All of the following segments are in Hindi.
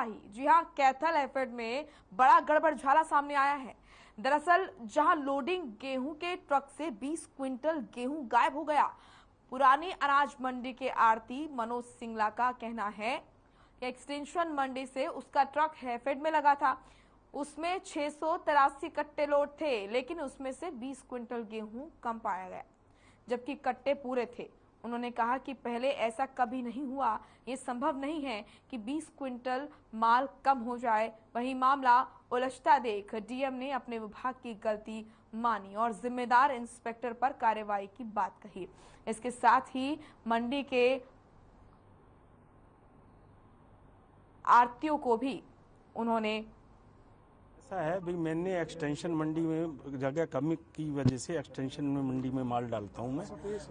जी हाँ, कैथल एफेड में बड़ा गड़बड़झाला सामने आया है। दरअसल जहां लोडिंग गेहूं के ट्रक से 20 क्विंटल गेहूं गायब हो गया। पुरानी अनाज मंडी के आड़ती मनोज सिंगला का कहना है कि एक्सटेंशन मंडी से उसका ट्रक हैफेड में लगा था। उसमें 683 कट्टे लोड थे, लेकिन उसमें से 20 क्विंटल गेहूं कम पाया गया, जबकि कट्टे पूरे थे। उन्होंने कहा कि पहले ऐसा कभी नहीं हुआ, ये संभव नहीं है कि 20 क्विंटल माल कम हो जाए। वहीं मामला उलझता देख डीएम ने अपने विभाग की गलती मानी और जिम्मेदार इंस्पेक्टर पर कार्रवाई की बात कही। इसके साथ ही मंडी के आरटीओ को भी उन्होंने ऐसा है भाई, मैंने एक्सटेंशन मंडी में जगह कमी की वजह से एक्सटेंशन में मंडी में माल डालता हूं मैं,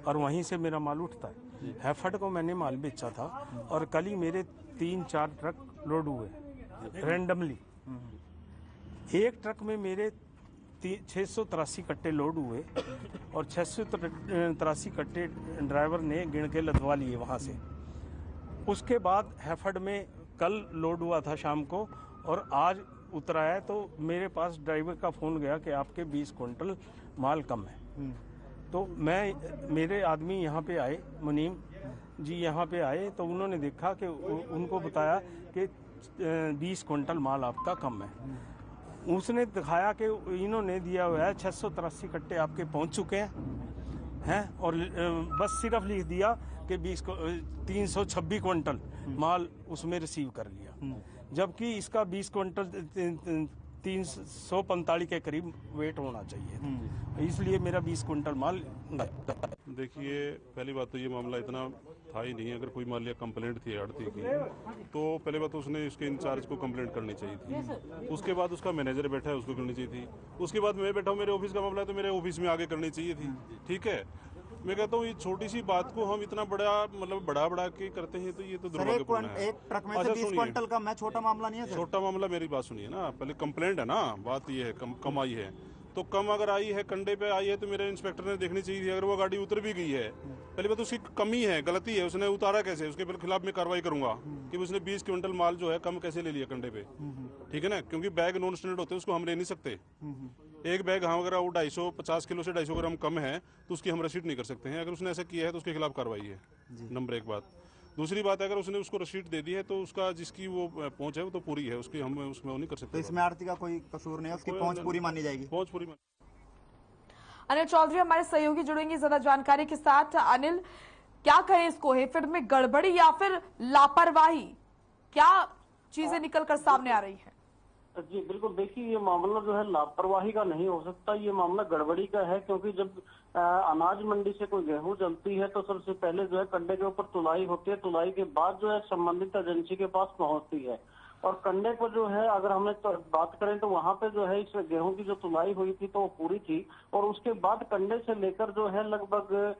और वहीं से मेरा माल उठता है। हैफर्ड को मैंने माल बेचा था और कल ही मेरे 3-4 ट्रक लोड हुए रैंडमली। एक ट्रक में मेरे 683 कट्टे लोड हुए और 683 कट्टे ड्राइवर ने गिन के लदवा लिए वहां से। उसके बाद हैफर्ड में कल लोड हुआ था शाम को और आज उतरा है, तो मेरे पास ड्राइवर का फोन गया कि आपके 20 क्विंटल माल कम है। तो मेरे आदमी यहाँ पे आए, मुनीम जी यहाँ पे आए, तो उन्होंने देखा कि उनको बताया कि 20 क्विंटल माल आपका कम है। उसने दिखाया कि इन्होंने दिया हुआ है 683 कट्टे आपके पहुंच चुके हैं और बस सिर्फ लिख दिया कि 326 क्विंटल माल उसमें रिसीव कर लिया, जबकि इसका 20 क्विंटल 345 के करीब वेट होना चाहिए। इसलिए मेरा 20 क्विंटल माल देखिए, पहली बात तो ये मामला इतना था ही नहीं। अगर कोई मान लिया कंप्लेंट थी आड़ती की, तो पहले बात तो उसने उसके इंचार्ज को कंप्लेंट करनी चाहिए थी। उसके बाद उसका मैनेजर बैठा है, उसको करनी चाहिए थी। उसके बाद मैं बैठा हूँ, मेरे ऑफिस का मामला है तो मेरे ऑफिस में आगे करनी चाहिए थी। ठीक है, मैं कहता हूँ ये छोटी सी बात को हम इतना बड़ा मतलब बढ़ा के करते हैं, तो ये तो दुर्भाग्यपूर्ण है। एक ट्रक में से 20 क्विंटल का मैं छोटा मामला नहीं है। छोटा मामला, मेरी बात सुनिए ना, पहले कंप्लेंट है ना, बात ये है कम आई है, तो कम अगर आई है, कंडे पे आई है, तो मेरे इंस्पेक्टर ने देखनी चाहिए थी। अगर वो गाड़ी उतर भी गई है, पहली बात उसकी कमी है, गलती है, उसने उतारा कैसे, उसके खिलाफ मैं कार्रवाई करूंगा कि उसने 20 क्विंटल माल जो है कम कैसे ले लिया कंडे पे। ठीक है ना, क्योंकि बैग नॉन स्टैंडर्ड होते हैं, उसको हम ले नहीं सकते। एक बैग हम अगर वो 250 किलो से 250 ग्राम कम है तो उसकी हम रसीद नहीं कर सकते हैं। अगर उसने ऐसा किया है तो उसके खिलाफ कार्रवाई है, नंबर 1 बात। दूसरी बात, अगर उसने उसको रसीद दे दी है तो उसका जिसकी वो पहुंच है वो तो पूरी है, उसकी हम उसमें वो नहीं कर सकते। तो इसमें आड़ती का कोई कसूर नहीं है, उसकी पहुंच पूरी मानी जाएगी। पहुंच पूरी। अनिल चौधरी हमारे सहयोगी जुड़ेंगे ज्यादा जानकारी के साथ। अनिल, क्या कहें इसको, हैफेड में गड़बड़ी या फिर लापरवाही, क्या चीजें निकलकर सामने आ रही है? जी बिल्कुल, देखिए ये मामला जो है लापरवाही का नहीं हो सकता, ये मामला गड़बड़ी का है। क्योंकि जब अनाज मंडी से कोई गेहूं चलती है तो सबसे पहले जो है कंडे के ऊपर तुलाई होती है, तुलाई के बाद जो है संबंधित एजेंसी के पास पहुंचती है। और कंडे पर जो है अगर हमें तो बात करें तो वहां पे जो है इस गेहूं की जो तुलाई हुई थी तो वो पूरी थी, और उसके बाद कंडे से लेकर जो है लगभग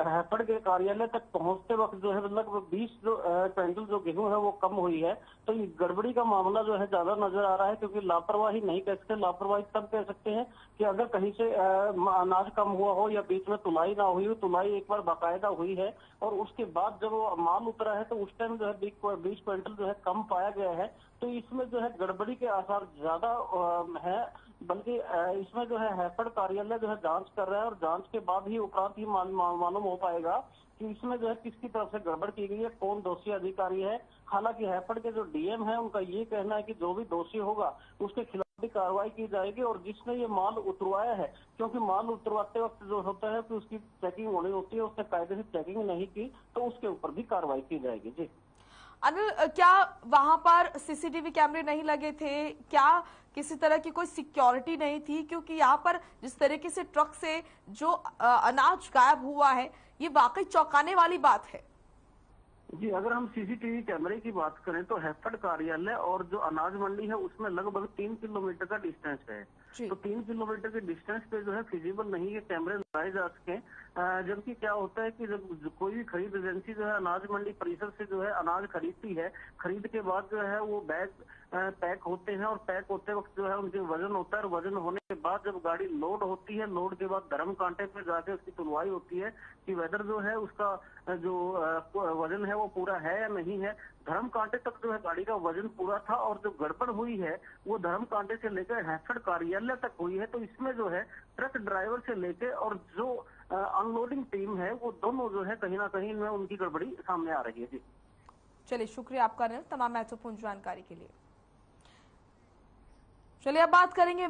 हैफेड के कार्यालय तक पहुंचते वक्त जो है लगभग 20 क्विंटल जो गेहूं है वो कम हुई है। तो ये गड़बड़ी का मामला जो है ज्यादा नजर आ रहा है, क्योंकि लापरवाही नहीं कह सकते। लापरवाही तब कह सकते हैं कि अगर कहीं से अनाज कम हुआ हो या बीच में तुलाई ना हुई हो, तुलाई एक बार बाकायदा हुई है और उसके बाद जब वो माल उतरा है तो उस टाइम जो है 20 क्विंटल जो है कम पाया गया है। तो इसमें जो है गड़बड़ी के आसार ज्यादा है, बल्कि इसमें जो है हैफेड कार्यालय जो है जांच कर रहा है और जांच के बाद ही उपरांत ही मालूम हो पाएगा कि इसमें जो है किसकी तरफ से गड़बड़ की गई है, कौन दोषी अधिकारी है। हालांकि हैफेड के जो डीएम है उनका ये कहना है कि जो भी दोषी होगा उसके खिलाफ भी कार्रवाई की जाएगी, और जिसने ये माल उतरवाया है, क्योंकि माल उतरवाते वक्त जो होता है कि उसकी चेकिंग होनी होती है, उसने कायदे से चेकिंग नहीं की तो उसके ऊपर भी कार्रवाई की जाएगी। जी अनिल, क्या वहां पर सीसीटीवी कैमरे नहीं लगे थे? क्या किसी तरह की कोई सिक्योरिटी नहीं थी? क्योंकि यहाँ पर जिस तरीके से ट्रक से जो अनाज गायब हुआ है, ये वाकई चौंकाने वाली बात है। जी, अगर हम सीसीटीवी कैमरे की बात करें तो हैफेड कार्यालय और जो अनाज मंडी है उसमें लगभग 3 किलोमीटर का डिस्टेंस है। तो 3 किलोमीटर के डिस्टेंस पे जो है फिजिबल नहीं है कैमरे लगाए जा सके। जबकि क्या होता है कि जब कोई भी खरीद एजेंसी जो है अनाज मंडी परिसर से जो है अनाज खरीदती है, खरीद के बाद जो है वो बैग पैक होते हैं और पैक होते वक्त जो है उनके वजन होता है और वजन होने के बाद जब गाड़ी लोड होती है, लोड के बाद धर्म कांटे पे जाके उसकी तुलवाई होती है कि वेदर जो है उसका जो वजन है वो पूरा है या नहीं है। धर्म कांटे तक जो है गाड़ी का वजन पूरा था और जो गड़बड़ हुई है वो धर्म कांटे से लेकर हैफेड कार्यालय तक हुई है। तो इसमें जो है ट्रक ड्राइवर से लेके और जो अनलोडिंग टीम है वो दोनों जो है कहीं ना कहीं इनमें उनकी गड़बड़ी सामने आ रही है। जी चलिए, शुक्रिया आपका तमाम महत्वपूर्ण जानकारी के लिए। चलिए अब बात करेंगे